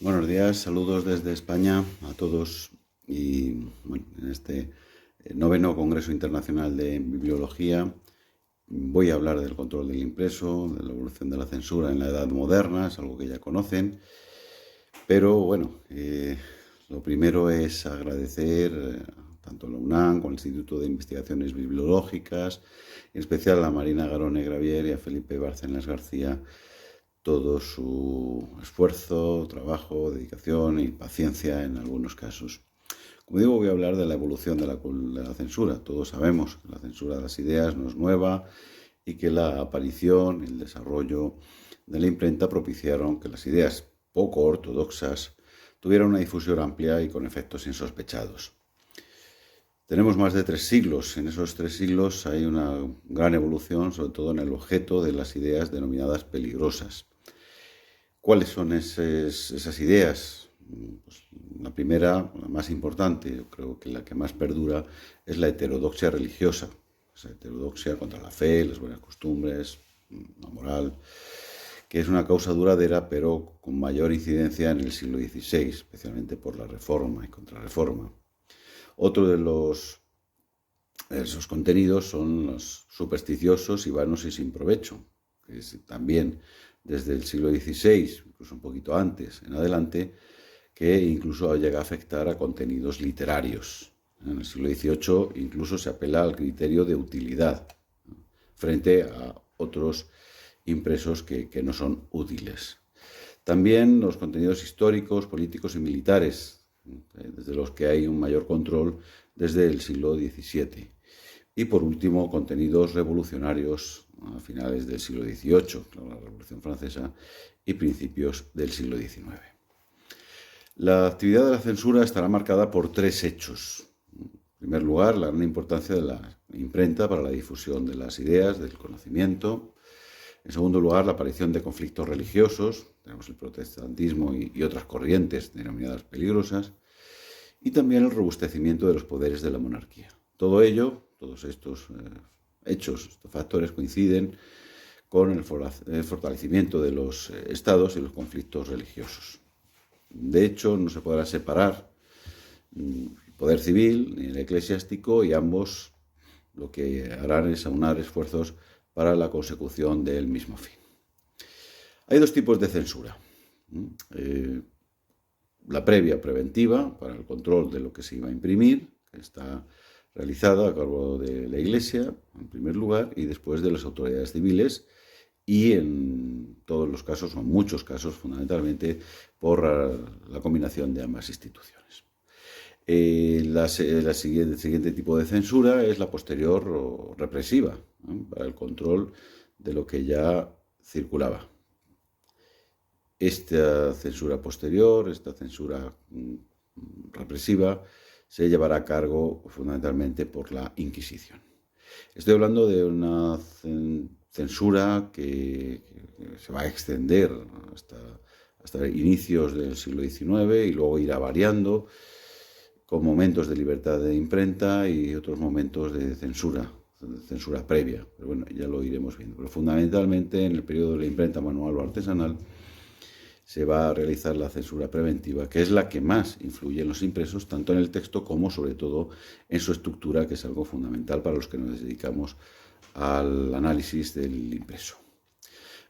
Buenos días, saludos desde España a todos y bueno, en este noveno Congreso Internacional de Bibliología voy a hablar del control del impreso, de la evolución de la censura en la Edad Moderna, es algo que ya conocen, pero bueno, lo primero es agradecer tanto a la UNAM como al Instituto de Investigaciones Bibliológicas, en especial a Marina Garone Gravier y a Felipe Bárcenas García, todo su esfuerzo, trabajo, dedicación y paciencia en algunos casos. Como digo, voy a hablar de la evolución de la censura. Todos sabemos que la censura de las ideas no es nueva y que la aparición y el desarrollo de la imprenta propiciaron que las ideas poco ortodoxas tuvieran una difusión amplia y con efectos insospechados. Tenemos más de 3 siglos. En esos 3 siglos hay una gran evolución, sobre todo en el objeto de las ideas denominadas peligrosas. ¿Cuáles son esas ideas? Pues la primera, la más importante, yo creo que la que más perdura, es la heterodoxia religiosa. Esa heterodoxia contra la fe, las buenas costumbres, la moral, que es una causa duradera, pero con mayor incidencia en el siglo XVI, especialmente por la Reforma y Contrarreforma. Otro de esos contenidos son los supersticiosos y vanos y sin provecho, que es también desde el siglo XVI, incluso un poquito antes en adelante, que incluso llega a afectar a contenidos literarios. En el siglo XVIII incluso se apela al criterio de utilidad frente a otros impresos que no son útiles. También los contenidos históricos, políticos y militares, desde los que hay un mayor control desde el siglo XVII. Y por último, contenidos revolucionarios a finales del siglo XVIII, la Revolución Francesa, y principios del siglo XIX. La actividad de la censura estará marcada por 3 hechos. En primer lugar, la gran importancia de la imprenta para la difusión de las ideas, del conocimiento. En segundo lugar, la aparición de conflictos religiosos, tenemos el protestantismo y otras corrientes denominadas peligrosas, y también el robustecimiento de los poderes de la monarquía. Todo ello, todos estos hechos, estos factores coinciden con el fortalecimiento de los estados y los conflictos religiosos. De hecho, no se podrá separar el poder civil ni el eclesiástico, y ambos lo que harán es aunar esfuerzos para la consecución del mismo fin. Hay 2 tipos de censura. La previa, preventiva, para el control de lo que se iba a imprimir, que está realizada a cargo de la Iglesia, en primer lugar, y después de las autoridades civiles, y en todos los casos, o en muchos casos, fundamentalmente, por la combinación de ambas instituciones. El siguiente tipo de censura es la posterior o represiva, para el control de lo que ya circulaba. Esta censura posterior, esta censura represiva, se llevará a cabo fundamentalmente por la Inquisición. Estoy hablando de una censura que se va a extender hasta inicios del siglo XIX y luego irá variando, con momentos de libertad de imprenta y otros momentos de censura previa. Pero bueno, ya lo iremos viendo. Pero fundamentalmente en el periodo de la imprenta manual o artesanal se va a realizar la censura preventiva, que es la que más influye en los impresos, tanto en el texto como sobre todo en su estructura, que es algo fundamental para los que nos dedicamos al análisis del impreso.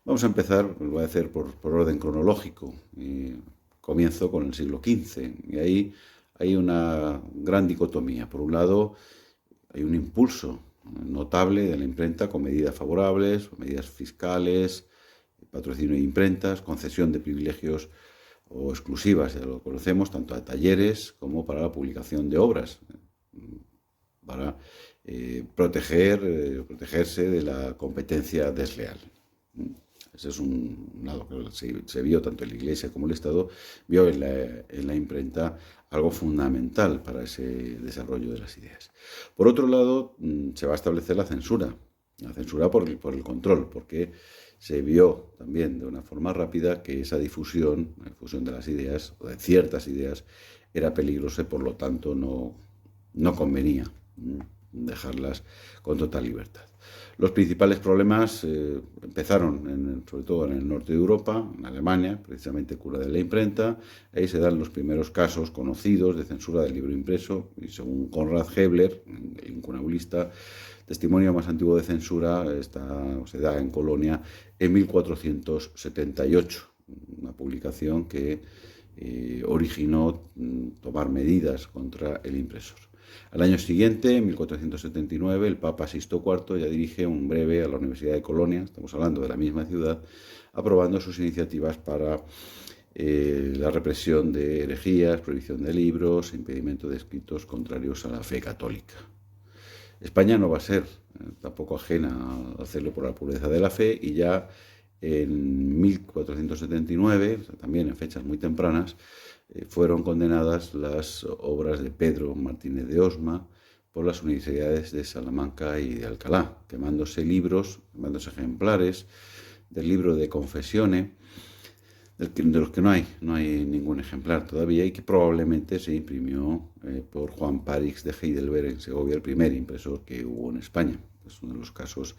Vamos a empezar, lo voy a hacer por orden cronológico. Comienzo con el siglo XV, y ahí hay una gran dicotomía. Por un lado, hay un impulso notable de la imprenta con medidas favorables, medidas fiscales, patrocinio de imprentas, concesión de privilegios o exclusivas, ya lo conocemos, tanto a talleres como para la publicación de obras, para protegerse de la competencia desleal. Ese es un lado que se vio tanto en la Iglesia como el Estado, vio en la imprenta algo fundamental para ese desarrollo de las ideas. Por otro lado, se va a establecer la censura por el control, porque se vio también de una forma rápida que esa difusión, la difusión de las ideas, o de ciertas ideas, era peligrosa y por lo tanto no convenía. dejarlas con total libertad. Los principales problemas empezaron sobre todo en el norte de Europa, en Alemania, precisamente cura de la imprenta. Ahí se dan los primeros casos conocidos de censura del libro impreso, y según Konrad Hebler, el incunabulista, el testimonio más antiguo de censura se da en Colonia en 1478, una publicación que originó tomar medidas contra el impresor. Al año siguiente, en 1479, el Papa Sixto IV ya dirige un breve a la Universidad de Colonia, estamos hablando de la misma ciudad, aprobando sus iniciativas para la represión de herejías, prohibición de libros, impedimento de escritos contrarios a la fe católica. España no va a ser tampoco ajena a hacerlo por la pureza de la fe, y ya en 1479, o sea, también en fechas muy tempranas, fueron condenadas las obras de Pedro Martínez de Osma por las universidades de Salamanca y de Alcalá, quemándose ejemplares del libro de Confessione, de los que no hay ningún ejemplar todavía, y que probablemente se imprimió por Juan Parix de Heidelberg en Segovia, el primer impresor que hubo en España. Es uno de los casos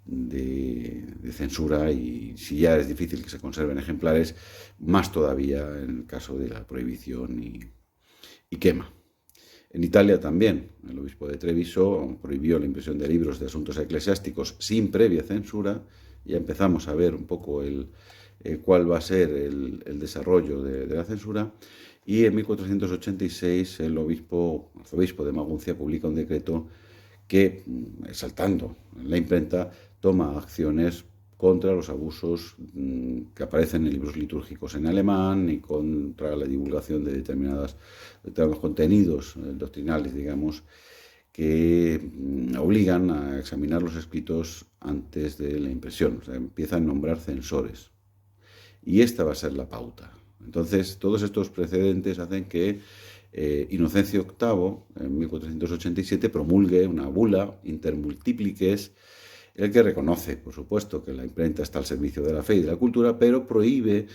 de censura, y si ya es difícil que se conserven ejemplares, más todavía en el caso de la prohibición y quema. En Italia también, el obispo de Treviso prohibió la impresión de libros de asuntos eclesiásticos sin previa censura. Ya empezamos a ver un poco cuál va a ser el desarrollo de la censura, y en 1486 el arzobispo de Maguncia publica un decreto que, exaltando la imprenta, toma acciones contra los abusos que aparecen en libros litúrgicos en alemán, y contra la divulgación de determinados contenidos doctrinales, digamos, que obligan a examinar los escritos antes de la impresión. O sea, empiezan a nombrar censores. Y esta va a ser la pauta. Entonces, todos estos precedentes hacen que Inocencio VIII, en 1487, promulgue una bula Intermultiplices, en el que reconoce, por supuesto, que la imprenta está al servicio de la fe y de la cultura, pero prohíbe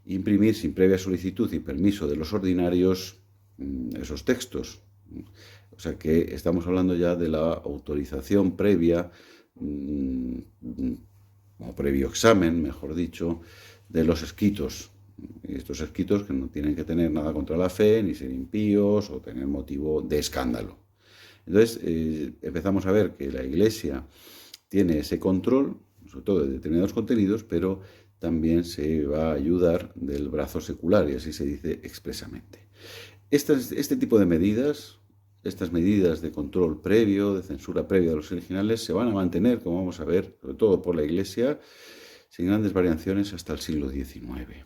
imprimir sin previa solicitud y permiso de los ordinarios esos textos. O sea que estamos hablando ya de la autorización previa, o previo examen, mejor dicho, de los escritos. Y estos escritos que no tienen que tener nada contra la fe, ni ser impíos o tener motivo de escándalo. Entonces empezamos a ver que la Iglesia tiene ese control, sobre todo de determinados contenidos, pero también se va a ayudar del brazo secular, y así se dice expresamente. Este tipo de medidas, estas medidas de control previo, de censura previa de los originales, se van a mantener, como vamos a ver, sobre todo por la Iglesia, sin grandes variaciones hasta el siglo XIX.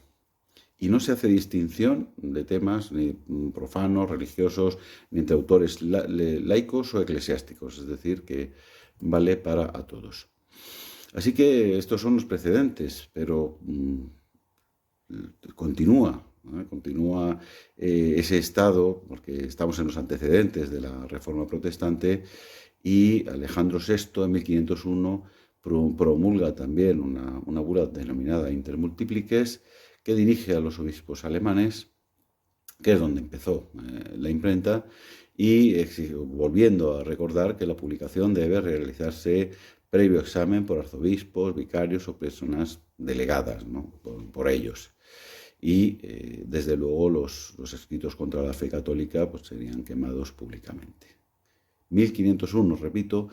Y no se hace distinción de temas ni profanos, religiosos, ni entre autores laicos o eclesiásticos, es decir, que vale para a todos. Así que estos son los precedentes, pero continúa ese estado, porque estamos en los antecedentes de la Reforma Protestante, y Alejandro VI en 1501 promulga también una bula denominada Intermultiplices, que dirige a los obispos alemanes, que es donde empezó la imprenta, y volviendo a recordar que la publicación debe realizarse previo examen por arzobispos, vicarios o personas delegadas, ¿no?, por ellos. Y desde luego los escritos contra la fe católica pues serían quemados públicamente. 1501, repito,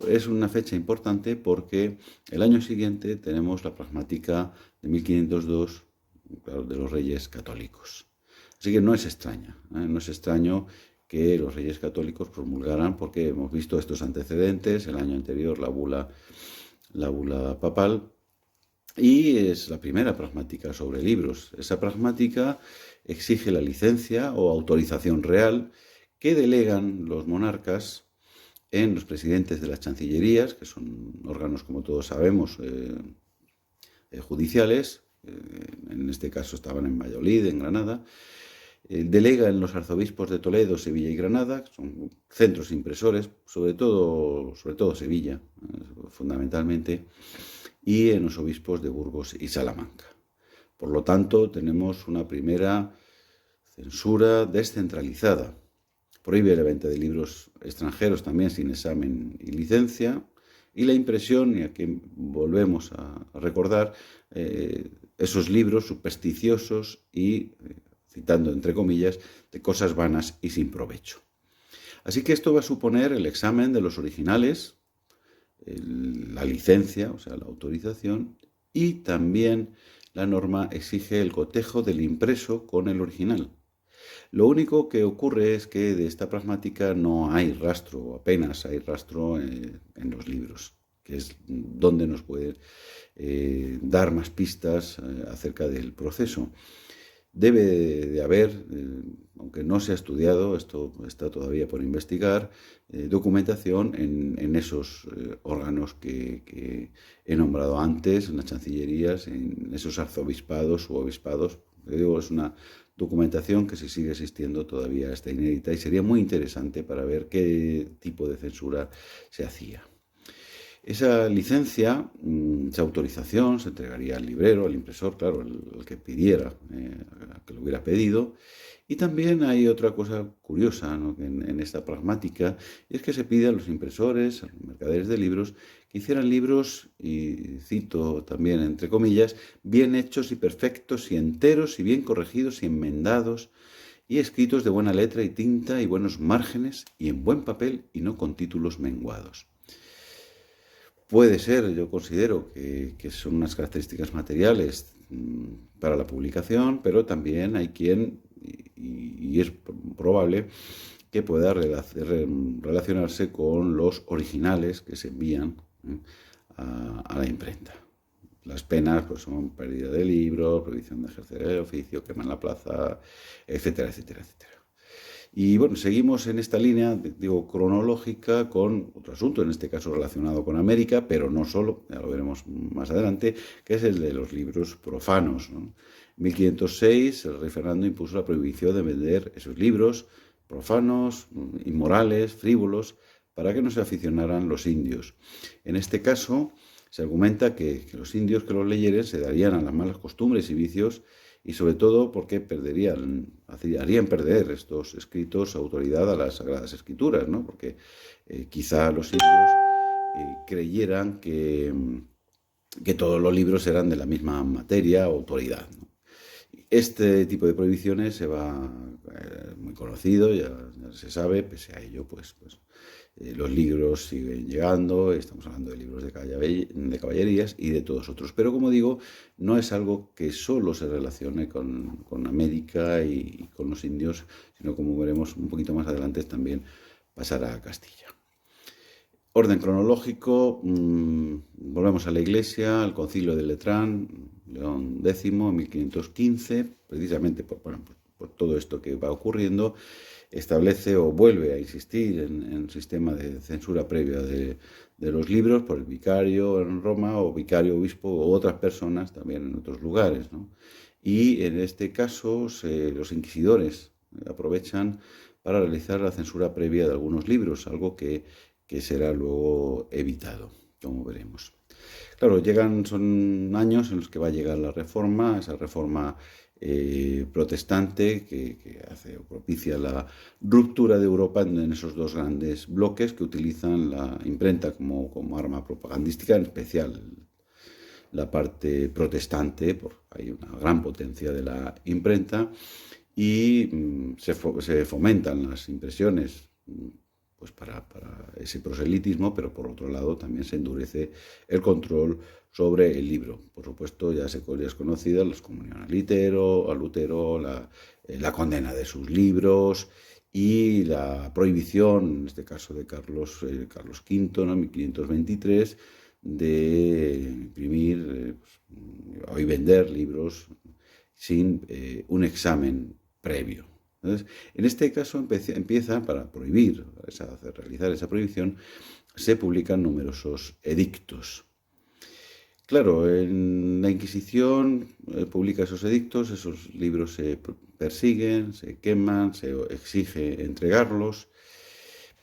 es una fecha importante porque el año siguiente tenemos la pragmática de 1502, claro, de los Reyes Católicos. Así que no es extraño que los Reyes Católicos promulgaran, porque hemos visto estos antecedentes, el año anterior la bula papal, y es la primera pragmática sobre libros. Esa pragmática exige la licencia o autorización real que delegan los monarcas en los presidentes de las chancillerías, que son órganos, como todos sabemos, judiciales. En este caso estaban en Valladolid, en Granada. Delega en los arzobispos de Toledo, Sevilla y Granada, que son centros impresores, sobre todo Sevilla, fundamentalmente, y en los obispos de Burgos y Salamanca. Por lo tanto, tenemos una primera censura descentralizada. prohíbe la venta de libros extranjeros también sin examen y licencia, y la impresión, y aquí volvemos a recordar, esos libros supersticiosos y, citando entre comillas, de cosas vanas y sin provecho. Así que esto va a suponer el examen de los originales, la licencia, o sea, la autorización, y también la norma exige el cotejo del impreso con el original. Lo único que ocurre es que de esta pragmática no hay rastro, o apenas hay rastro en los libros, que es donde nos puede dar más pistas acerca del proceso. Debe de haber, aunque no se ha estudiado, esto está todavía por investigar, documentación en esos órganos que he nombrado antes, en las chancillerías, en esos arzobispados u obispados. Digo, es una documentación que si sigue existiendo todavía está inédita y sería muy interesante para ver qué tipo de censura se hacía. Esa licencia, esa autorización se entregaría al librero, al impresor, claro, el que pidiera, que lo hubiera pedido. Y también hay otra cosa curiosa, ¿no?, en esta pragmática, y es que se pide a los impresores, a los mercaderes de libros, que hicieran libros, y cito también entre comillas, bien hechos y perfectos y enteros y bien corregidos y enmendados y escritos de buena letra y tinta y buenos márgenes y en buen papel y no con títulos menguados. Puede ser, yo considero que son unas características materiales para la publicación, pero también hay quien, y es probable, que pueda relacionarse con los originales que se envían a la imprenta. Las penas pues, son pérdida de libros, prohibición de ejercer el oficio, quema en la plaza, etcétera, etcétera, etcétera. Y bueno, seguimos en esta línea, digo, cronológica con otro asunto, en este caso relacionado con América, pero no solo, ya lo veremos más adelante, que es el de los libros profanos, ¿no? En 1506 el rey Fernando impuso la prohibición de vender esos libros profanos, inmorales, frívolos, para que no se aficionaran los indios. En este caso se argumenta que los indios que los leyeren se darían a las malas costumbres y vicios y sobre todo porque harían perder estos escritos autoridad a las Sagradas Escrituras, ¿no? Porque quizá los indios creyeran que todos los libros eran de la misma materia o autoridad, ¿no? Este tipo de prohibiciones se va muy conocido, ya se sabe, pese a ello, pues los libros siguen llegando, estamos hablando de libros de caballerías y de todos otros. Pero como digo, no es algo que solo se relacione con América y con los indios, sino como veremos un poquito más adelante también pasará a Castilla. Orden cronológico, volvemos a la Iglesia, al Concilio de Letrán, León X, en 1515, precisamente por todo esto que va ocurriendo, establece o vuelve a insistir en el sistema de censura previa de los libros por el vicario en Roma o vicario obispo o otras personas también en otros lugares, ¿no? Y en este caso los inquisidores aprovechan para realizar la censura previa de algunos libros, algo que será luego evitado, como veremos. Claro, son años en los que va a llegar la reforma, esa reforma protestante que hace o propicia la ruptura de Europa en esos dos grandes bloques que utilizan la imprenta como arma propagandística, en especial la parte protestante, porque hay una gran potencia de la imprenta, y se fomentan las impresiones pues para ese proselitismo, pero por otro lado también se endurece el control sobre el libro. Por supuesto, ya es conocida la excomunión a Lutero, la condena de sus libros y la prohibición, en este caso de Carlos V, ¿no?, en 1523, de imprimir y vender libros sin un examen previo. Entonces, en este caso empieza, para realizar esa prohibición, se publican numerosos edictos. Claro, en la Inquisición publica esos edictos, esos libros se persiguen, se queman, se exige entregarlos,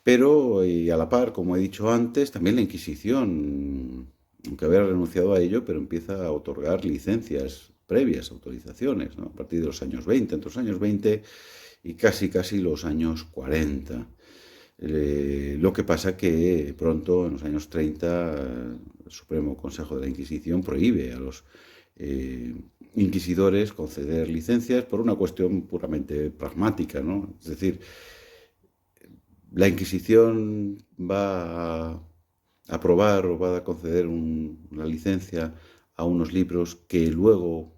pero y a la par, como he dicho antes, también la Inquisición, aunque había renunciado a ello, pero empieza a otorgar licencias previas, autorizaciones, ¿no?, a partir de los años 20. Entre los años 20 y casi los años 40. Lo que pasa que pronto, en los años 30, el Supremo Consejo de la Inquisición prohíbe a los inquisidores conceder licencias por una cuestión puramente pragmática, ¿no? Es decir, la Inquisición va a aprobar o va a conceder una licencia a unos libros que luego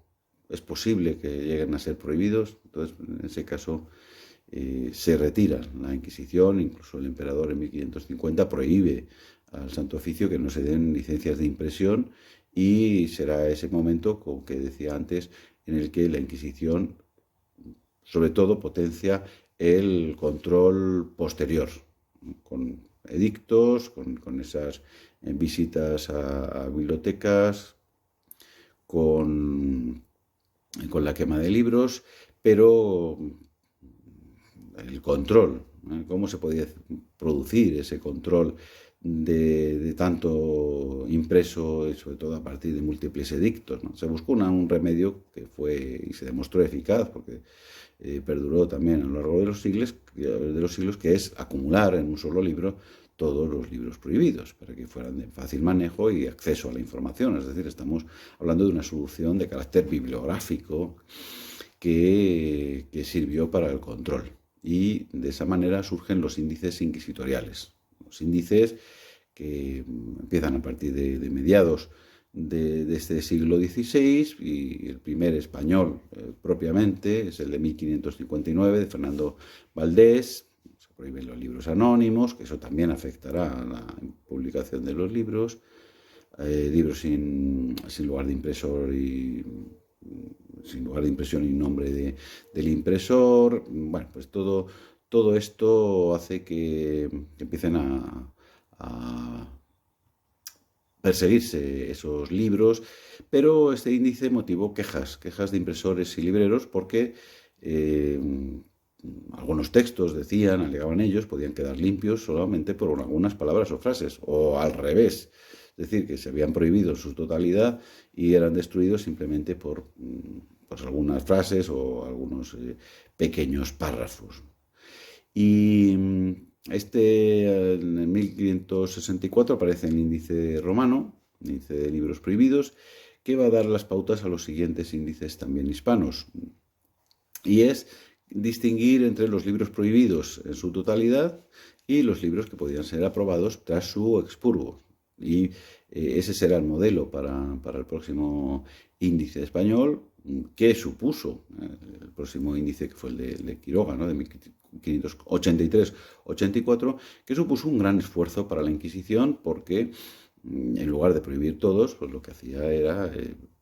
es posible que lleguen a ser prohibidos. Entonces, en ese caso, se retira la Inquisición. Incluso el emperador en 1550 prohíbe al Santo Oficio que no se den licencias de impresión, y será ese momento, como que decía antes, en el que la Inquisición sobre todo potencia el control posterior, con edictos, con esas visitas a bibliotecas, con la quema de libros, pero el control, ¿cómo se podía producir ese control de tanto impreso, y sobre todo a partir de múltiples edictos, ¿no? Se buscó un remedio que fue y se demostró eficaz, porque perduró también a lo largo de los siglos, que es acumular en un solo libro todos los libros prohibidos, para que fueran de fácil manejo y acceso a la información. Es decir, estamos hablando de una solución de carácter bibliográfico que sirvió para el control. Y de esa manera surgen los índices inquisitoriales. Los índices que empiezan a partir de mediados de este siglo XVI, y el primer español propiamente es el de 1559, de Fernando Valdés. Se prohíben los libros anónimos, que eso también afectará a la publicación de los libros, libros sin lugar de impresor y sin lugar de impresión y nombre del impresor. Bueno, pues todo esto hace que empiecen a perseguirse esos libros, pero este índice motivó quejas de impresores y libreros, porque algunos textos, alegaban ellos, podían quedar limpios solamente por algunas palabras o frases, o al revés. Es decir, que se habían prohibido en su totalidad y eran destruidos simplemente por pues algunas frases o algunos pequeños párrafos. Y en 1564 aparece el índice romano, índice de libros prohibidos, que va a dar las pautas a los siguientes índices también hispanos. Y es distinguir entre los libros prohibidos en su totalidad y los libros que podían ser aprobados tras su expurgo. Y ese será el modelo para el próximo índice español, que supuso el próximo índice, que fue el de Quiroga, ¿no?, de 1583-84, que supuso un gran esfuerzo para la Inquisición, porque en lugar de prohibir todos, pues lo que hacía era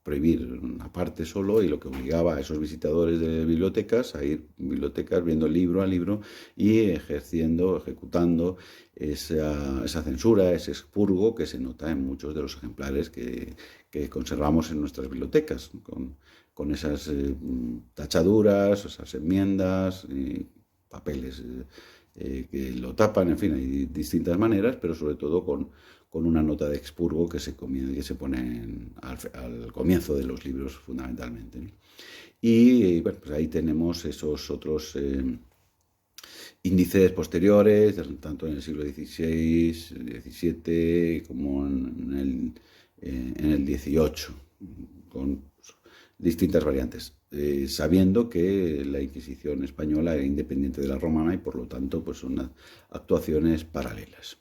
prohibir una parte solo, y lo que obligaba a esos visitadores de bibliotecas a ir bibliotecas viendo libro a libro y ejecutando esa censura, ese expurgo que se nota en muchos de los ejemplares que conservamos en nuestras bibliotecas, con esas tachaduras, esas enmiendas, papeles que lo tapan. En fin, hay distintas maneras, pero sobre todo con una nota de expurgo que se pone al comienzo de los libros, fundamentalmente, ¿no? Y bueno, pues ahí tenemos esos otros índices posteriores, tanto en el siglo XVI, XVII, como en el XVIII, con distintas variantes, sabiendo que la Inquisición española era independiente de la romana y por lo tanto pues son actuaciones paralelas.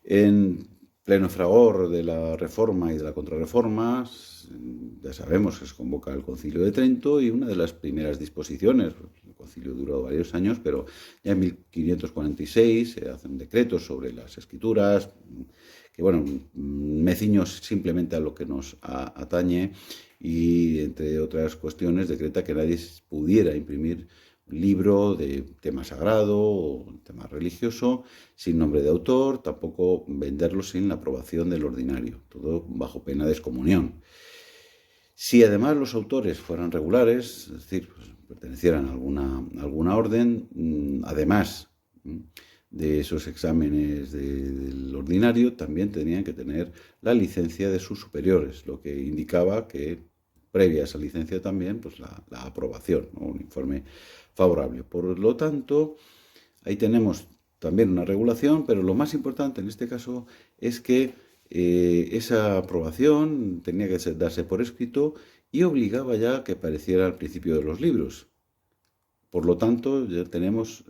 En pleno fragor de la Reforma y de la Contrarreforma, ya sabemos que se convoca el Concilio de Trento, y una de las primeras disposiciones, el concilio duró varios años, pero ya en 1546 se hacen decretos sobre las escrituras, que bueno, me ciño simplemente a lo que nos atañe, y entre otras cuestiones decreta que nadie pudiera imprimir libro de tema sagrado o tema religioso sin nombre de autor, tampoco venderlo sin la aprobación del ordinario, todo bajo pena de excomunión. Si además los autores fueran regulares, es decir, pues, pertenecieran a alguna orden, además de esos exámenes del ordinario, también tenían que tener la licencia de sus superiores, lo que indicaba que previa a esa licencia también pues la aprobación, ¿no?, un informe favorable. Por lo tanto, ahí tenemos también una regulación, pero lo más importante en este caso es que esa aprobación tenía que darse por escrito y obligaba ya a que apareciera al principio de los libros. Por lo tanto, ya tenemos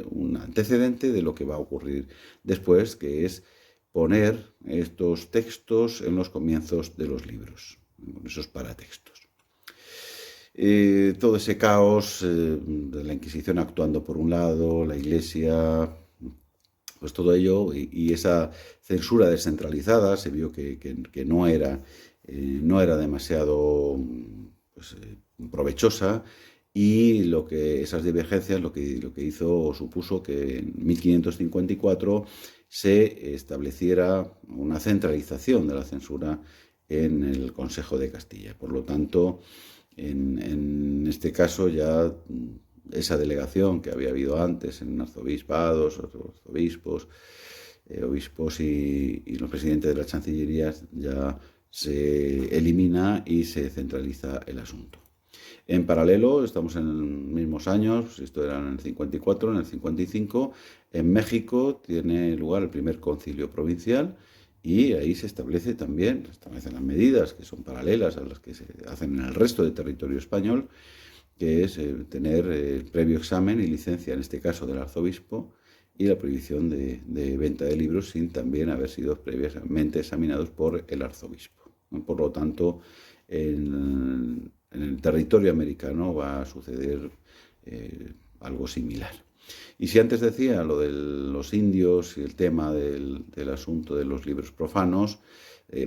un antecedente de lo que va a ocurrir después, que es poner estos textos en los comienzos de los libros, esos paratextos. Todo ese caos de la Inquisición actuando por un lado, la Iglesia, pues todo ello y esa censura descentralizada se vio que no era demasiado pues, provechosa, y esas divergencias lo que hizo o supuso que en 1554 se estableciera una centralización de la censura en el Consejo de Castilla. Por lo tanto, en este caso ya esa delegación que había habido antes en arzobispados, obispos y los presidentes de las chancillerías, ya se elimina y se centraliza el asunto. En paralelo, estamos en los mismos años, esto era en el 54, en el 55, en México tiene lugar el primer concilio provincial y ahí se establecen las medidas que son paralelas a las que se hacen en el resto del territorio español, que es tener el previo examen y licencia, en este caso del arzobispo, y la prohibición de venta de libros sin también haber sido previamente examinados por el arzobispo. Por lo tanto, en el territorio americano va a suceder algo similar. Y si antes decía lo de los indios y el tema del asunto de los libros profanos,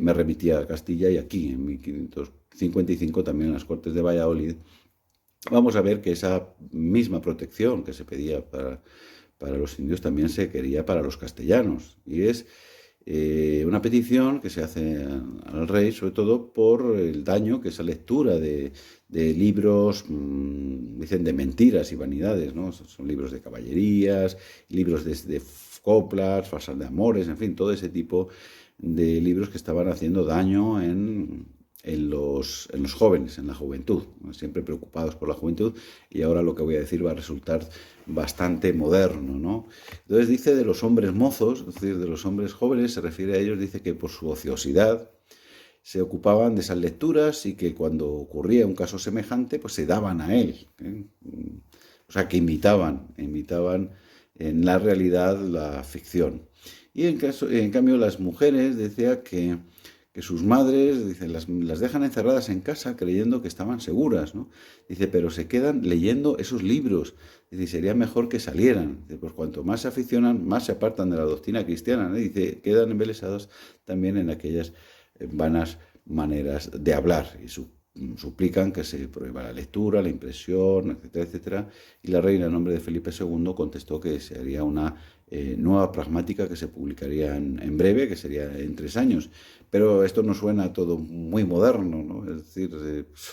me remitía a Castilla, y aquí en 1555 también en las Cortes de Valladolid vamos a ver que esa misma protección que se pedía para los indios también se quería para los castellanos, y es una petición que se hace al rey, sobre todo por el daño que esa lectura de libros, dicen, de mentiras y vanidades, ¿no? Son libros de caballerías, libros de coplas, farsas de amores, en fin, todo ese tipo de libros que estaban haciendo daño en los jóvenes, en la juventud, siempre preocupados por la juventud, y ahora lo que voy a decir va a resultar bastante moderno, ¿no? Entonces dice de los hombres mozos, es decir, de los hombres jóvenes, se refiere a ellos, dice que por su ociosidad se ocupaban de esas lecturas y que cuando ocurría un caso semejante, pues se daban a él, ¿eh? O sea, que imitaban en la realidad la ficción. Y en cambio las mujeres, decía que sus madres, dice, las dejan encerradas en casa creyendo que estaban seguras, ¿no? Dice, pero se quedan leyendo esos libros. Dice, sería mejor que salieran. Dice, pues cuanto más se aficionan, más se apartan de la doctrina cristiana, ¿no? Dice, quedan embelesados también en aquellas vanas maneras de hablar y suplican que se prohíba la lectura, la impresión, etcétera, etcétera. Y la reina, en nombre de Felipe II, contestó que se haría una nueva pragmática que se publicaría en breve, que sería en 3 años. Pero esto nos suena todo muy moderno, ¿no? Es decir,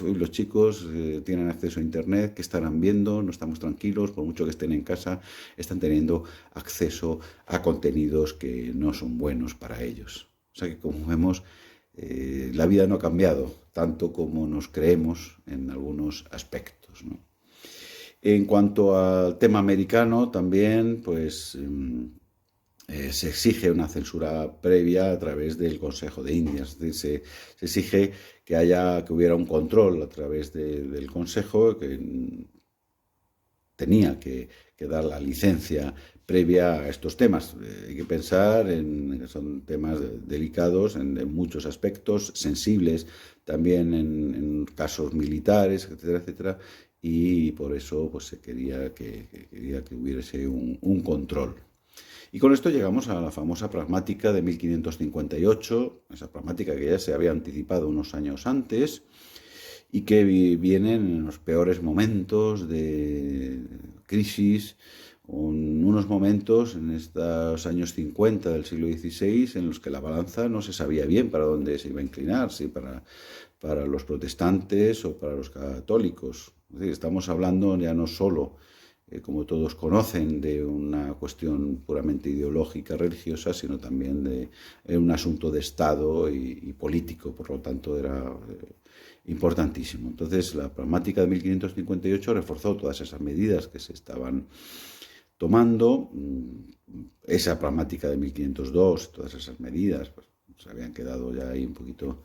hoy los chicos tienen acceso a Internet, que estarán viendo, no estamos tranquilos, por mucho que estén en casa, están teniendo acceso a contenidos que no son buenos para ellos. O sea que, como vemos, la vida no ha cambiado tanto como nos creemos en algunos aspectos, ¿no? En cuanto al tema americano, también pues se exige una censura previa a través del Consejo de Indias. Es decir, se exige que hubiera un control a través del Consejo, que tenía que dar la licencia previa a estos temas. Hay que pensar que son temas delicados en muchos aspectos, sensibles también en casos militares, etcétera, etcétera, y por eso pues se quería que hubiese un control. Y con esto llegamos a la famosa pragmática de 1558, esa pragmática que ya se había anticipado unos años antes y que vienen en los peores momentos de crisis, en unos momentos en estos años 50 del siglo XVI en los que la balanza no se sabía bien para dónde se iba a inclinar, si para los protestantes o para los católicos. Es decir, estamos hablando ya no solo como todos conocen, de una cuestión puramente ideológica, religiosa, sino también de un asunto de Estado y político, por lo tanto era importantísimo. Entonces la pragmática de 1558 reforzó todas esas medidas que se estaban tomando. Esa pragmática de 1502, todas esas medidas, pues, se habían quedado ya ahí un poquito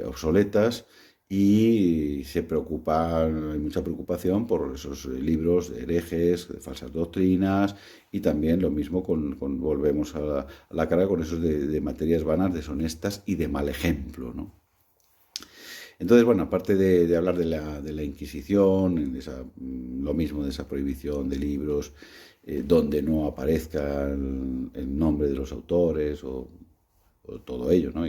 obsoletas, y hay mucha preocupación por esos libros de herejes, de falsas doctrinas, y también lo mismo volvemos a la cara con esos de materias vanas, deshonestas y de mal ejemplo, ¿no? Entonces, bueno, aparte de hablar de la Inquisición, lo mismo de esa prohibición de libros donde no aparezca el nombre de los autores o todo ello, ¿no?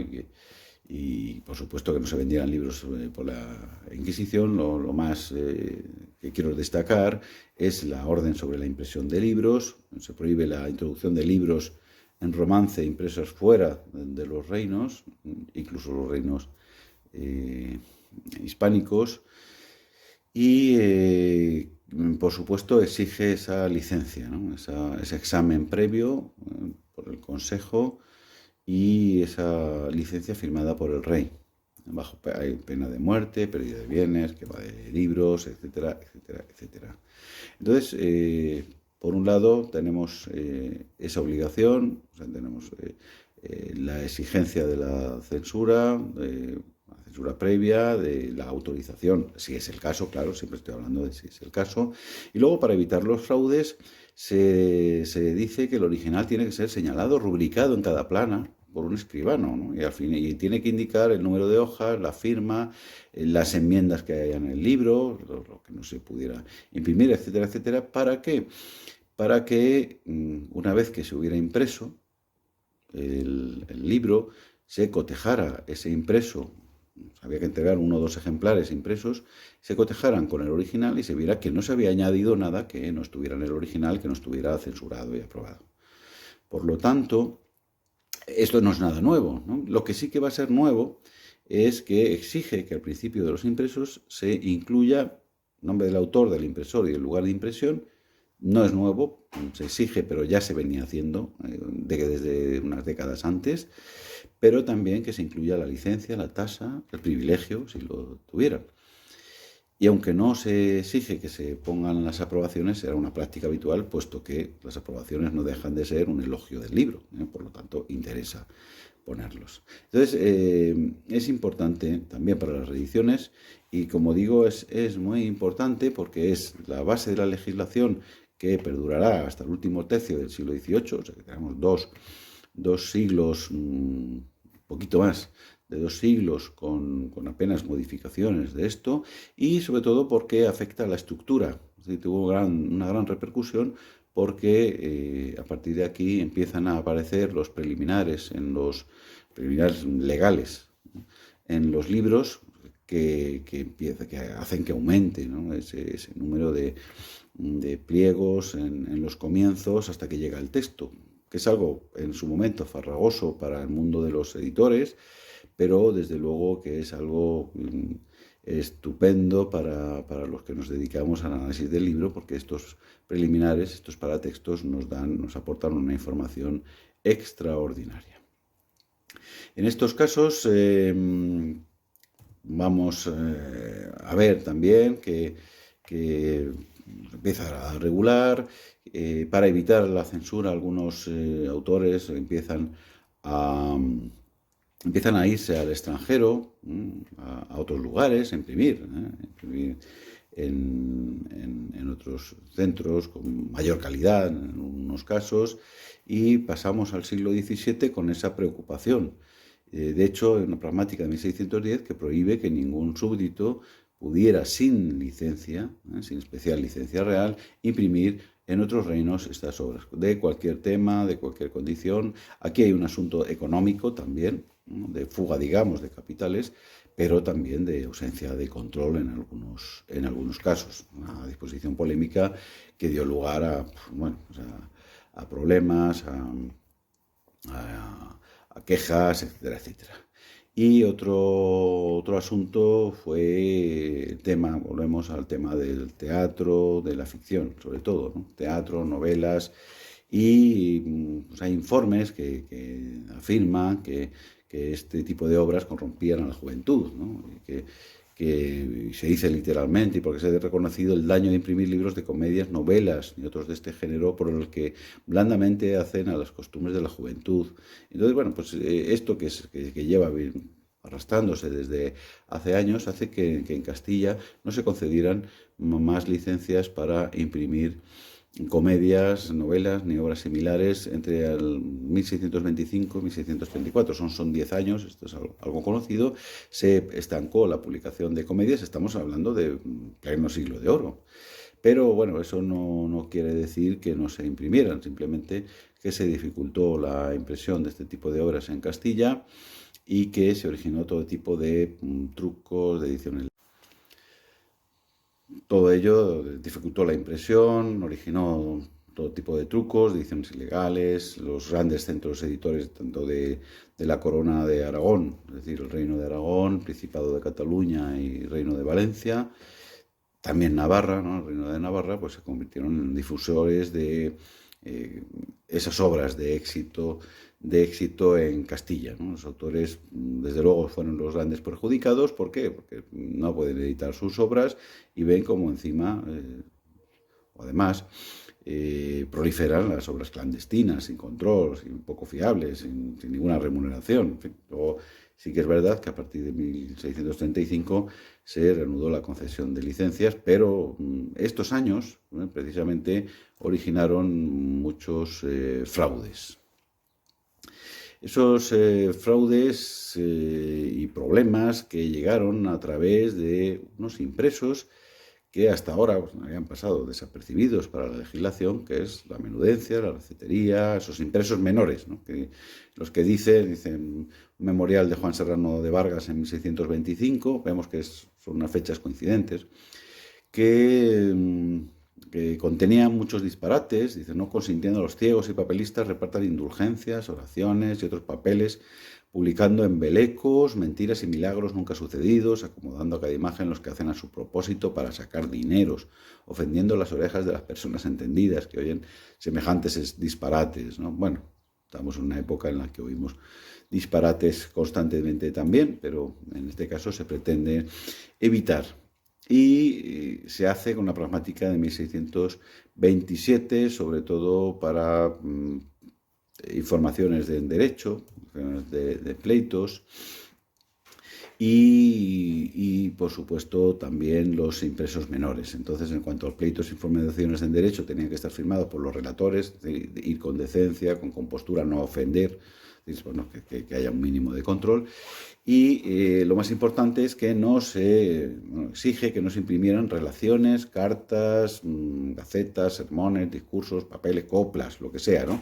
Y por supuesto que no se vendieran libros por la Inquisición. Lo más que quiero destacar es la orden sobre la impresión de libros. Se prohíbe la introducción de libros en romance impresos fuera de los reinos, incluso los reinos hispánicos, y por supuesto exige esa licencia, ¿no? Ese examen previo por el Consejo, y esa licencia firmada por el rey. Hay pena de muerte, pérdida de bienes, quema de libros, etcétera, etcétera, etcétera. Entonces, por un lado tenemos esa obligación, o sea, tenemos la exigencia de la censura previa, de la autorización, si es el caso, claro, siempre estoy hablando de si es el caso. Y luego, para evitar los fraudes, se dice que el original tiene que ser señalado, rubricado en cada plana por un escribano, ¿no? Y tiene que indicar el número de hojas, la firma, las enmiendas que haya en el libro, lo que no se pudiera imprimir, etcétera, etcétera. ¿Para qué? Para que una vez que se hubiera impreso el libro, se cotejara ese impreso. Había que entregar 1 o 2 ejemplares impresos, se cotejaran con el original y se viera que no se había añadido nada que no estuviera en el original, que no estuviera censurado y aprobado. Por lo tanto, esto no es nada nuevo, ¿no? Lo que sí que va a ser nuevo es que exige que al principio de los impresos se incluya el nombre del autor, del impresor y el lugar de impresión. No es nuevo, se exige, pero ya se venía haciendo desde unas décadas antes, pero también que se incluya la licencia, la tasa, el privilegio, si lo tuviera. Y aunque no se exige que se pongan las aprobaciones, será una práctica habitual, puesto que las aprobaciones no dejan de ser un elogio del libro, por lo tanto interesa ponerlos. Entonces, es importante también para las reediciones, y como digo, es muy importante porque es la base de la legislación que perdurará hasta el último tercio del siglo XVIII, o sea que tenemos dos siglos, un poquito más de 2 siglos con apenas modificaciones de esto, y sobre todo porque afecta a la estructura. Es decir, tuvo una gran repercusión porque a partir de aquí empiezan a aparecer los preliminares, preliminares legales, en los libros que hacen que aumente, ¿no? ese número de pliegos en los comienzos hasta que llega el texto, que es algo en su momento farragoso para el mundo de los editores, pero desde luego que es algo estupendo para los que nos dedicamos al análisis del libro, porque estos preliminares, estos paratextos nos aportan una información extraordinaria. En estos casos vamos a ver también que empieza a regular. Para evitar la censura, algunos autores empiezan a irse al extranjero, a otros lugares, a imprimir en otros centros con mayor calidad en unos casos, y pasamos al siglo XVII con esa preocupación. De hecho, hay una pragmática de 1610 que prohíbe que ningún súbdito pudiera, sin licencia, sin especial licencia real, imprimir en otros reinos estas obras, de cualquier tema, de cualquier condición. Aquí hay un asunto económico también, ¿no? De fuga, digamos, de capitales, pero también de ausencia de control en algunos casos. Una disposición polémica que dio lugar a problemas, a quejas, etcétera, etcétera. Y otro asunto fue el tema, volvemos al tema del teatro, de la ficción, sobre todo, ¿no? Teatro, novelas, y pues hay informes que afirman que este tipo de obras corrompían a la juventud, ¿no? Que se dice literalmente, y porque se ha reconocido el daño de imprimir libros de comedias, novelas y otros de este género por el que blandamente hacen a las costumbres de la juventud. Entonces, bueno, pues esto que lleva arrastrándose desde hace años hace que en Castilla no se concedieran más licencias para imprimir comedias, novelas ni obras similares entre el 1625 y 1634. Son 10 años, esto es algo conocido. Se estancó la publicación de comedias, estamos hablando de pleno siglo de oro. Pero bueno, eso no quiere decir que no se imprimieran, simplemente que se dificultó la impresión de este tipo de obras en Castilla y que se originó todo tipo de trucos de edición. Todo ello dificultó la impresión, originó todo tipo de trucos, de ediciones ilegales, los grandes centros editores tanto de la Corona de Aragón, es decir, el Reino de Aragón, Principado de Cataluña y Reino de Valencia, también Navarra, ¿no? El Reino de Navarra, pues se convirtieron en difusores de esas obras de éxito en Castilla, ¿no? Los autores, desde luego, fueron los grandes perjudicados. ¿Por qué? Porque no pueden editar sus obras y ven como encima, o además, proliferan las obras clandestinas, sin control, sin poco fiables, sin ninguna remuneración. En fin, luego, sí que es verdad que a partir de 1635 se reanudó la concesión de licencias, pero estos años precisamente originaron muchos fraudes. Esos fraudes y problemas que llegaron a través de unos impresos que hasta ahora pues, habían pasado desapercibidos para la legislación, que es la menudencia, la recetería, esos impresos menores, ¿no? Los que dicen un memorial de Juan Serrano de Vargas en 1625, vemos que son unas fechas coincidentes, que contenía muchos disparates, dice, no consintiendo a los ciegos y papelistas repartan indulgencias, oraciones y otros papeles, publicando embelecos, mentiras y milagros nunca sucedidos, acomodando a cada imagen los que hacen a su propósito para sacar dineros, ofendiendo las orejas de las personas entendidas que oyen semejantes disparates, ¿no? Bueno, estamos en una época en la que oímos disparates constantemente también, pero en este caso se pretende evitar. Y se hace con la pragmática de 1627, sobre todo para informaciones de derecho, de pleitos, y por supuesto también los impresos menores. Entonces, en cuanto a los pleitos e informaciones en derecho, tenían que estar firmados por los relatores, ir con decencia, con compostura, no ofender, bueno, que haya un mínimo de control. Y lo más importante es que exige que no se imprimieran relaciones, cartas, gacetas, sermones, discursos, papeles, coplas, lo que sea, ¿no?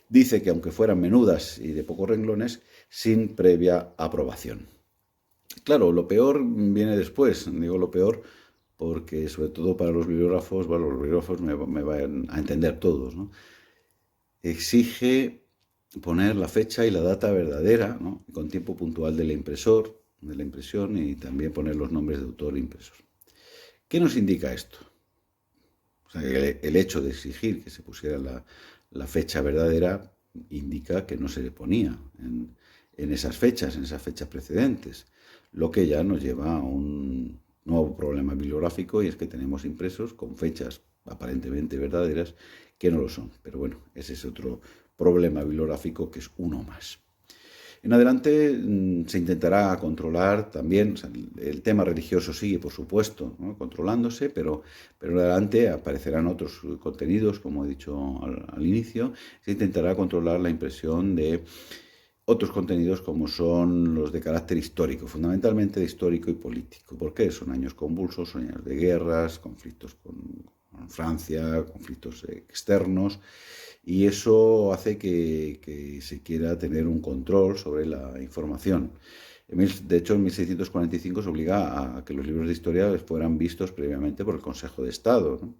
Dice que aunque fueran menudas y de pocos renglones, sin previa aprobación. Claro, lo peor viene después, digo lo peor porque sobre todo para los bibliógrafos, bueno, los bibliógrafos me van a entender todos, ¿no? Exige poner la fecha y la data verdadera, ¿no? Con tiempo puntual del impresor, de la impresión, y también poner los nombres de autor e impresor. ¿Qué nos indica esto? O sea, el hecho de exigir que se pusiera la fecha verdadera indica que no se le ponía en esas fechas precedentes, lo que ya nos lleva a un nuevo problema bibliográfico, y es que tenemos impresos con fechas aparentemente verdaderas que no lo son. Pero bueno, ese es otro problema bibliográfico que es uno más. En adelante se intentará controlar también, o sea, el tema religioso sigue, por supuesto, ¿no?, controlándose, pero en adelante aparecerán otros contenidos, como he dicho al inicio. Se intentará controlar la impresión de otros contenidos como son los de carácter histórico, fundamentalmente de histórico y político. ¿Por qué? Son años convulsos, son años de guerras, conflictos con Francia, conflictos externos, y eso hace que se quiera tener un control sobre la información. De hecho, en 1645 se obliga a que los libros de historia fueran vistos previamente por el Consejo de Estado, ¿no?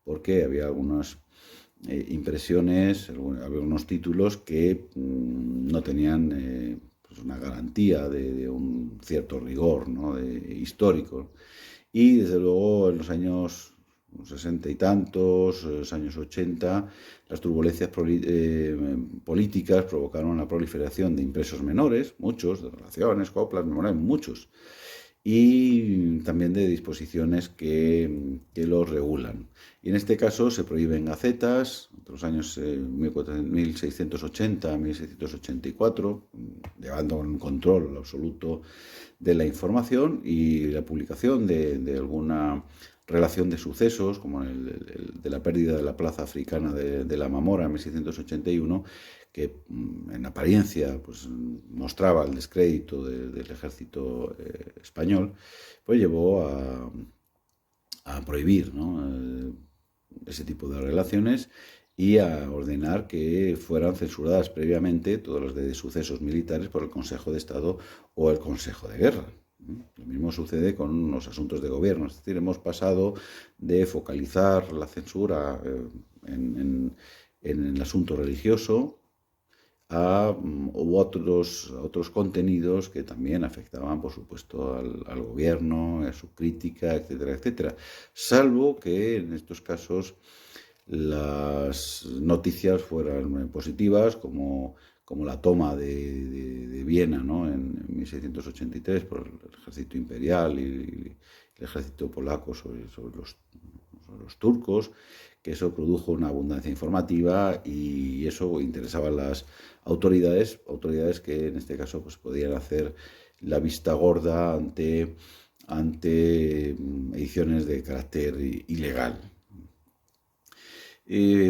Porque había algunas impresiones, había unos títulos que no tenían una garantía de un cierto rigor, ¿no?, histórico. Y desde luego en los años 60 y tantos, los años 80, las turbulencias políticas provocaron la proliferación de impresos menores, muchos, de relaciones, coplas, memorias, muchos, y también de disposiciones que los regulan. Y en este caso se prohíben gacetas entre los años 1680 a 1684, llevando un control absoluto de la información y la publicación de alguna relación de sucesos, como de la pérdida de la plaza africana de la Mamora en 1681, que en apariencia pues mostraba el descrédito del ejército español, pues llevó a prohibir, ¿no?, ese tipo de relaciones y a ordenar que fueran censuradas previamente todas las de sucesos militares por el Consejo de Estado o el Consejo de Guerra. Lo mismo sucede con los asuntos de gobierno, es decir, hemos pasado de focalizar la censura en el asunto religioso a otros contenidos que también afectaban, por supuesto, al gobierno, a su crítica, etcétera, etcétera. Salvo que en estos casos las noticias fueran positivas, como la toma de Viena, ¿no?, en 1683 por el ejército imperial y el ejército polaco sobre los turcos, que eso produjo una abundancia informativa y eso interesaba a las autoridades que en este caso pues podían hacer la vista gorda ante ediciones de carácter ilegal.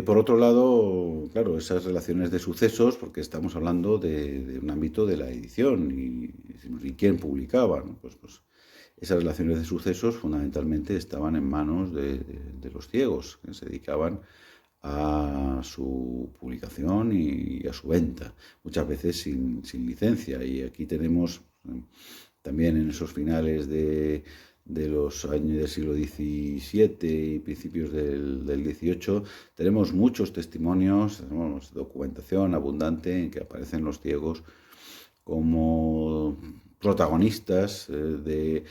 Por otro lado, claro, esas relaciones de sucesos, porque estamos hablando de un ámbito de la edición y quién publicaba, ¿no? Pues esas relaciones de sucesos fundamentalmente estaban en manos de los ciegos, que se dedicaban a su publicación y a su venta, muchas veces sin licencia. Y aquí tenemos también en esos finales de los años del siglo XVII y principios del XVIII, tenemos muchos testimonios, tenemos documentación abundante en que aparecen los ciegos como protagonistas de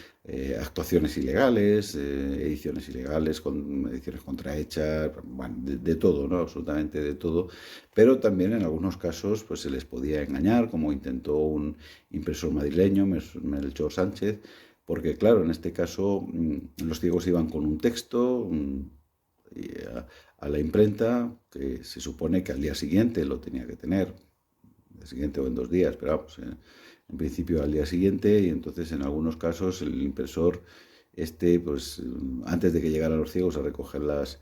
actuaciones ilegales, ediciones ilegales, ediciones contrahechas, bueno, de todo, ¿no?, absolutamente de todo, pero también en algunos casos pues se les podía engañar, como intentó un impresor madrileño, Melchor Sánchez, porque claro, en este caso los ciegos iban con un texto a la imprenta, que se supone que al día siguiente lo tenía que tener, al día siguiente o en 2 días, pero vamos, en principio al día siguiente, y entonces en algunos casos el impresor pues antes de que llegaran los ciegos a recoger las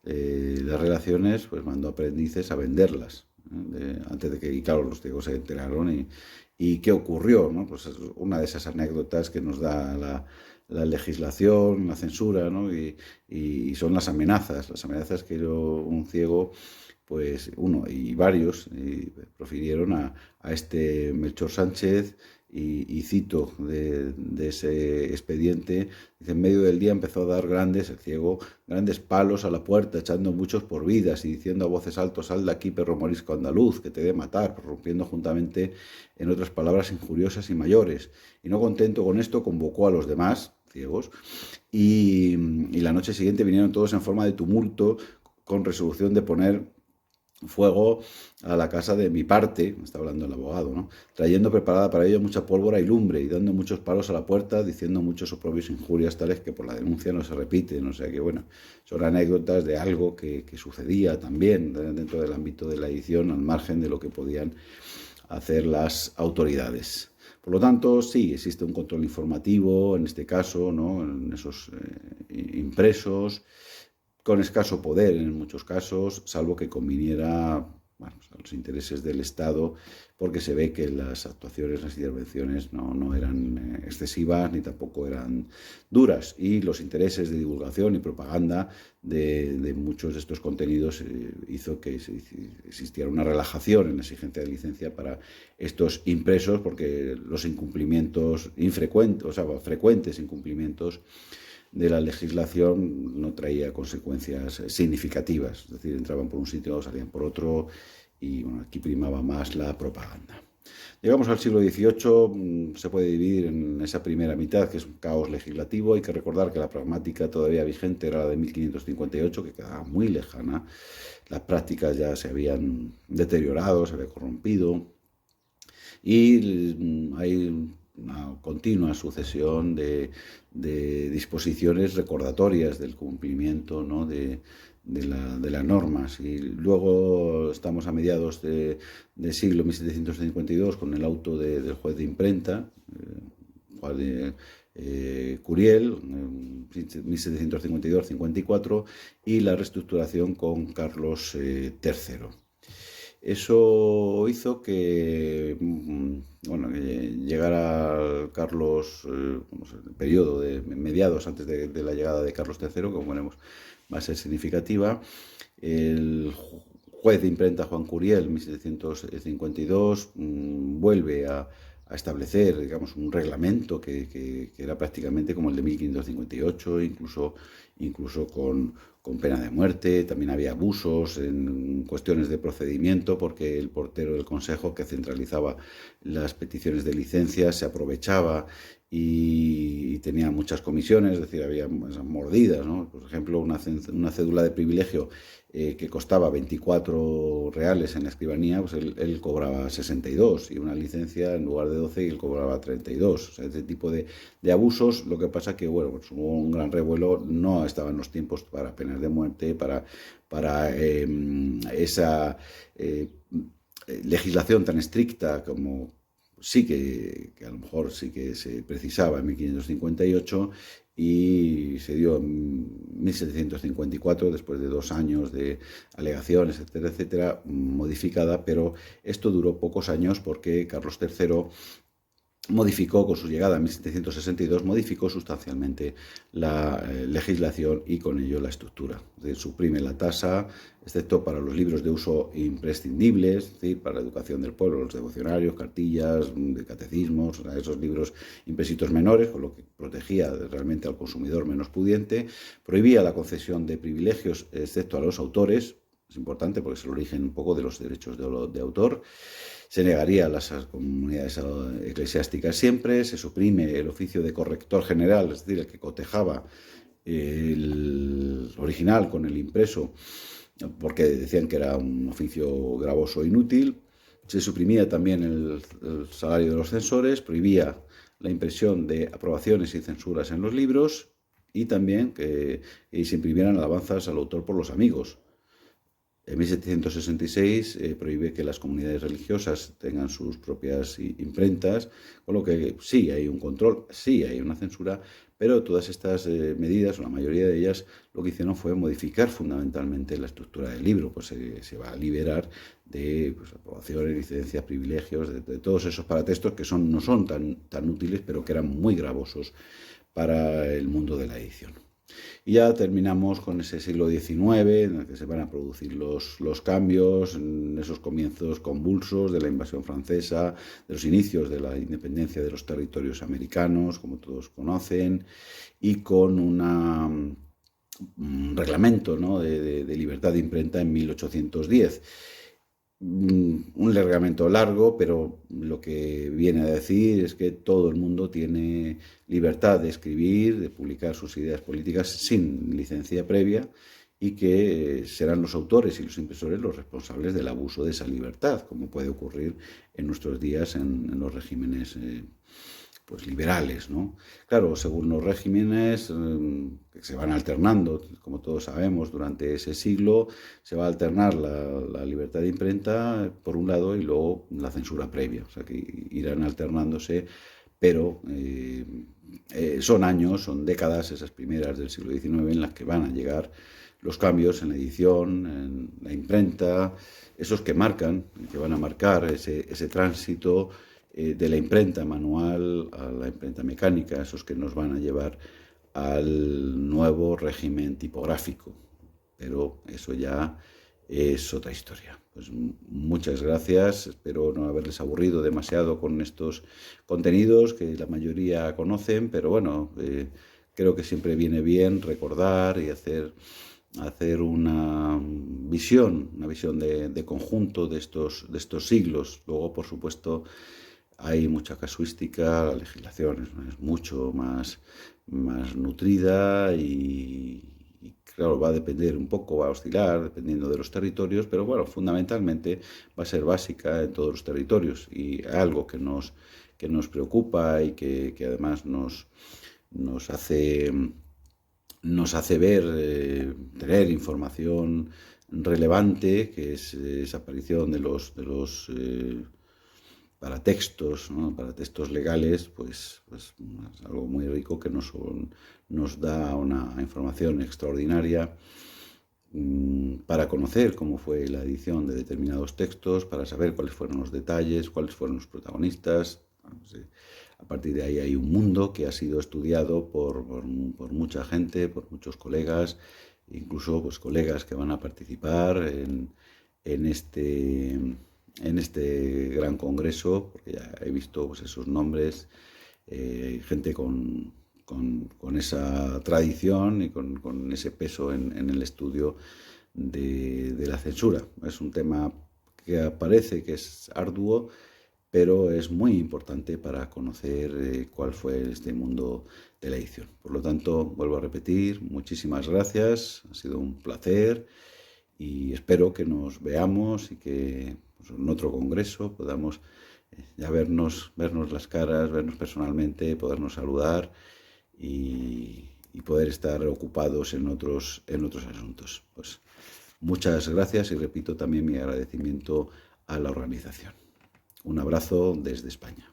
relaciones, pues mandó aprendices a venderlas, antes de que, y claro, los ciegos se enteraron y qué ocurrió, ¿no? Pues es una de esas anécdotas que nos da la legislación, la censura, ¿no? Y son las amenazas que un ciego, pues uno y varios profirieron a este Melchor Sánchez, y cito de ese expediente, dice: en medio del día empezó a dar el ciego, grandes palos a la puerta, echando muchos por vidas y diciendo a voces altas: sal de aquí, perro morisco andaluz, que te he de matar, prorrumpiendo juntamente en otras palabras injuriosas y mayores. Y no contento con esto, convocó a los demás ciegos, y la noche siguiente vinieron todos en forma de tumulto, con resolución de poner fuego a la casa de mi parte, está hablando el abogado, ¿no?, trayendo preparada para ello mucha pólvora y lumbre, y dando muchos palos a la puerta, diciendo muchos oprobios e injurias tales que por la denuncia no se repiten. O sea que, bueno, son anécdotas de algo que sucedía también dentro del ámbito de la edición, al margen de lo que podían hacer las autoridades. Por lo tanto, sí, existe un control informativo en este caso, ¿no?, en esos impresos, con escaso poder en muchos casos, salvo que conviniera a los intereses del Estado, porque se ve que las actuaciones, las intervenciones no eran excesivas ni tampoco eran duras, y los intereses de divulgación y propaganda de muchos de estos contenidos hizo que existiera una relajación en la exigencia de licencia para estos impresos, porque los incumplimientos frecuentes incumplimientos de la legislación no traía consecuencias significativas, es decir, entraban por un sitio, salían por otro, y bueno, aquí primaba más la propaganda. Llegamos al siglo XVIII, se puede dividir en esa primera mitad, que es un caos legislativo. Hay que recordar que la pragmática todavía vigente era la de 1558, que quedaba muy lejana. Las prácticas ya se habían deteriorado, se había corrompido, y hay una continua sucesión de disposiciones recordatorias del cumplimiento, ¿no?, de las normas. Y luego estamos a mediados del siglo 1752 con el auto del juez de imprenta, Juan de Curiel, 1752-54, y la reestructuración con Carlos III. Eso hizo que, llegara Carlos, el periodo de mediados antes de la llegada de Carlos III, como veremos, va a ser significativa. El juez de imprenta Juan Curiel, 1752, vuelve a establecer, digamos, un reglamento que era prácticamente como el de 1558, incluso con pena de muerte. También había abusos en cuestiones de procedimiento, porque el portero del consejo, que centralizaba las peticiones de licencia, se aprovechaba y tenía muchas comisiones, es decir, había mordidas, ¿no? Por ejemplo, una cédula de privilegio que costaba 24 reales en la escribanía, pues él cobraba 62, y una licencia en lugar de 12 y él cobraba 32. O sea, ese tipo de abusos. Lo que pasa que, bueno, pues hubo un gran revuelo, no estaban los tiempos para penas de muerte, para esa legislación tan estricta como sí que a lo mejor sí que se precisaba en 1558, y se dio en 1754, después de 2 años de alegaciones, etcétera, etcétera, modificada. Pero esto duró pocos años, porque Carlos III modificó, con su llegada en 1762, modificó sustancialmente la legislación y con ello la estructura. Es decir, suprime la tasa, excepto para los libros de uso imprescindibles, es decir, para la educación del pueblo, los devocionarios, cartillas, de catecismos, esos libros impresitos menores, con lo que protegía realmente al consumidor menos pudiente. Prohibía la concesión de privilegios, excepto a los autores. Es importante porque es el origen un poco de los derechos de autor. Se negaría a las comunidades eclesiásticas siempre. Se suprime el oficio de corrector general, es decir, el que cotejaba el original con el impreso, porque decían que era un oficio gravoso e inútil. Se suprimía también el salario de los censores, prohibía la impresión de aprobaciones y censuras en los libros, y también que se imprimieran alabanzas al autor por los amigos. En 1766 prohíbe que las comunidades religiosas tengan sus propias imprentas, con lo que sí hay un control, sí hay una censura, pero todas estas medidas, o la mayoría de ellas, lo que hicieron fue modificar fundamentalmente la estructura del libro. Pues se va a liberar de aprobaciones, licencias, privilegios, de todos esos paratextos que no son tan útiles, pero que eran muy gravosos para el mundo de la edición. Y ya terminamos con ese siglo XIX, en el que se van a producir los cambios, en esos comienzos convulsos de la invasión francesa, de los inicios de la independencia de los territorios americanos, como todos conocen, y con un reglamento, ¿no?, de libertad de imprenta en 1810. Un reglamento largo, pero lo que viene a decir es que todo el mundo tiene libertad de escribir, de publicar sus ideas políticas sin licencia previa, y que serán los autores y los impresores los responsables del abuso de esa libertad, como puede ocurrir en nuestros días en los regímenes liberales, ¿no? Claro, según los regímenes que se van alternando, como todos sabemos, durante ese siglo, se va a alternar la libertad de imprenta por un lado, y luego la censura previa. O sea, que irán alternándose, pero son décadas, esas primeras del siglo XIX, en las que van a llegar los cambios en la edición, en la imprenta, esos que van a marcar ese tránsito de la imprenta manual a la imprenta mecánica, esos que nos van a llevar al nuevo régimen tipográfico. Pero eso ya es otra historia. Pues muchas gracias, espero no haberles aburrido demasiado con estos contenidos que la mayoría conocen, pero bueno, creo que siempre viene bien recordar y hacer una visión de conjunto de estos siglos. Luego, por supuesto, hay mucha casuística, la legislación es mucho más nutrida y claro, va a depender un poco, va a oscilar dependiendo de los territorios, pero bueno, fundamentalmente va a ser básica en todos los territorios y algo que nos preocupa y que además nos hace ver, tener información relevante, que es esa aparición de los paratextos, ¿no? Paratextos legales, pues es algo muy rico que nos da una información extraordinaria para conocer cómo fue la edición de determinados textos, para saber cuáles fueron los detalles, cuáles fueron los protagonistas. A partir de ahí hay un mundo que ha sido estudiado por mucha gente, por muchos colegas, incluso pues, colegas que van a participar en este gran congreso, porque ya he visto pues, esos nombres, gente con esa tradición y con ese peso en el estudio de la censura. Es un tema que parece que es arduo, pero es muy importante para conocer cuál fue este mundo de la edición. Por lo tanto, vuelvo a repetir, muchísimas gracias, ha sido un placer y espero que nos veamos y que pues, en otro congreso podamos ya vernos las caras, vernos personalmente, podernos saludar y poder estar ocupados en otros asuntos. Pues muchas gracias y repito también mi agradecimiento a la organización. Un abrazo desde España.